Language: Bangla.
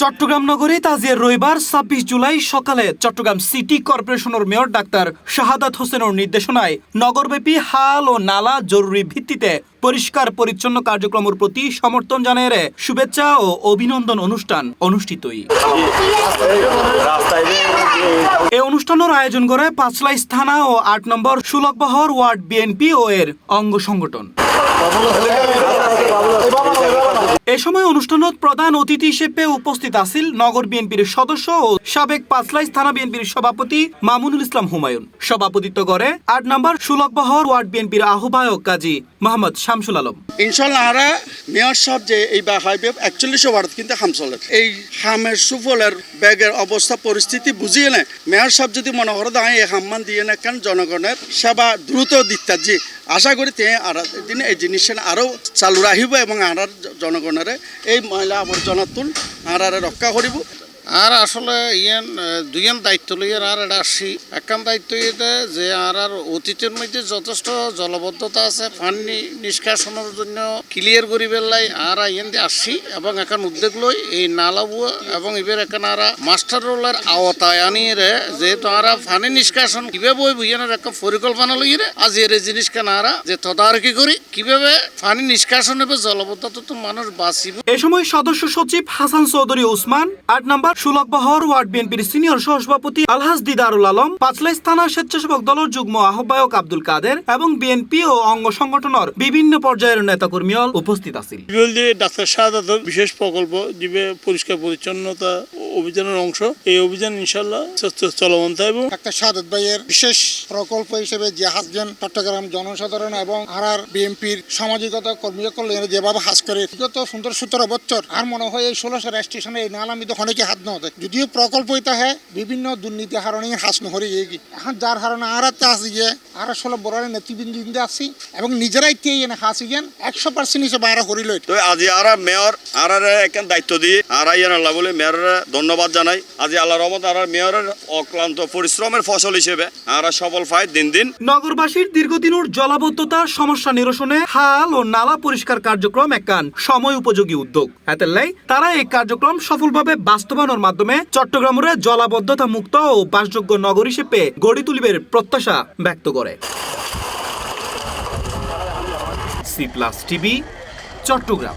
চট্টগ্রাম নগরে তাজিয়ার রবিবার ২৬ জুলাই সকালে চট্টগ্রাম সিটি কর্পোরেশনের মেয়র ডাক্তার শাহাদাত হোসেনের নির্দেশনায় নগরব্যাপী হাল ও নালা জরুরি ভিত্তিতে পরিষ্কার পরিচ্ছন্ন কার্যক্রমের প্রতি সমর্থন জানিয়ে শুভেচ্ছা ও অভিনন্দন অনুষ্ঠান অনুষ্ঠিতই। এই অনুষ্ঠানের আয়োজন করে পাঁচলাইশ থানা ও ৮ নম্বর সুলকবহর ওয়ার্ড বিএনপি ও এর অঙ্গ সংগঠন। এ সময় অনুষ্ঠানত প্রধান অতিথি হিসেবে উপস্থিত আছেন নগর বিএনপির সদস্য ও সাবেক পাঁচলাইশ থানা বিএনপির সভাপতি মামুনুল ইসলাম হুমায়ুন। সভাপতিত্ব করে ৮ নম্বর সুলকবহর ওয়ার্ড বিএনপির আহ্বায়ক কাজী মোহাম্মদ শামসুল আলম। ইনশাল্লাহ আরা মেয়র সাহেব যে এই হাইবে ৪১ ওয়ার্ড কিন্তু হামচলের এই হামের সুফলের ব্যাগের অবস্থা পরিস্থিতি বুঝিয়ে নেয় মেয়র সাহেব যদি মনে করে দাঁড়িয়ে এই হাম্মান দিয়ে না কেন জনগণের সেবা দ্রুত দিত্তা যে আশা করি তে আর দিন এই জিনিস আরও চালু রাখিব এবং আর জনগণের এই ময়লা আবর্জনা তুল আর রক্ষা করিব। আর আসলে ইয়ান দুইয়ান দায়িত্ব লইয়ার আর এটা আসি একখান দায়িত্ব ইয়েতে যে আর অতীতের মধ্যে যথেষ্ট জলবদ্ধতা আছে পানি নিষ্কাশনের জন্য ক্লিয়ার করি বেলাই আর ইয়ান দিয়ে আসি এবং এখন উদ্যোগ লই এই নালাবুয়া এবং এবার এখন আর মাস্টার রোলের আওতায় আনিয়ে যেহেতু আর পানি নিষ্কাশন কিভাবে ওই বুঝানোর একটা পরিকল্পনা লইয়ে আজ এর জিনিস কেন আর যে তদারকি করি কিভাবে পানি নিষ্কাশন হবে জলবদ্ধতা তো মানুষ বাঁচিব। এ সময় সদস্য সচিব হাসান চৌধুরী উসমান, ৮ নম্বর সুলকবহর ওয়ার্ড বিএনপির সিনিয়র সহসভাপতি আলহাজ দিদারুল আলম, পাঁচলাইশ থানা স্বেচ্ছাসেবক দলের যুগ্ম আহ্বায়ক আব্দুল কাদের এবং বিএনপি ও অঙ্গ সংগঠনের বিভিন্ন পর্যায়ের নেতাকর্মী উপস্থিত আছেন। ডাক্তার শাহাদাত বিশেষ প্রকল্প দিবে পরিষ্কার পরিচ্ছন্নতা অভিযানের অংশ, এই অভিযান ইনশাল্লাহ চলমান থাকবে। ডাক্তার শাহাদাত ভাইয়ের বিশেষ প্রকল্প হিসেবে যে হাসবেন চট্টগ্রাম জনসাধারণ এবং আর বিএনপির সামাজিকতা কর্মী কল্যাণে যেভাবে হাস করে বিগত ১৫-১৭ বছর আর মনে হয় এই ১৬০০ রেজিস্ট্রেশনে এই নালামি তো অনেকে হাত নেওয়া যদিও প্রকল্প এটা হ্যাঁ বিভিন্ন দুর্নীতি হারণে হাস নহরে গিয়ে এখন যার হারণে আর আসি গিয়ে আর আসলে বড় নেতৃবৃন্দ আসি এবং নিজেরাই এনে হাসি গেন ১০০% হিসেবে আর হরিল। তো আজি আর মেয়র আর একখান দায়িত্ব দিয়ে আর আল্লাহ বলে মেয়র ধন্যবাদ জানাই। আজি আল্লাহ রহমত আর মেয়রের অক্লান্ত পরিশ্রমের ফসল হিসেবে আর সফল পায় দিন দিন। নগরবাসীর দীর্ঘদিনের জলাবদ্ধতার সমস্যা নিরসনে হাল ও নালা পরিষ্কার কার্যক্রম একখান সময় উপযোগী উদ্যোগ। এতেলাই তারা এই কার্যক্রম সফলভাবে বাস্তবায়নের মাধ্যমে চট্টগ্রামের জলাবদ্ধতা মুক্ত ও বাসযোগ্য নগর হিসেবে গড়ে তুলিবের প্রত্যাশা ব্যক্ত করে। C plus TV, Chittagong.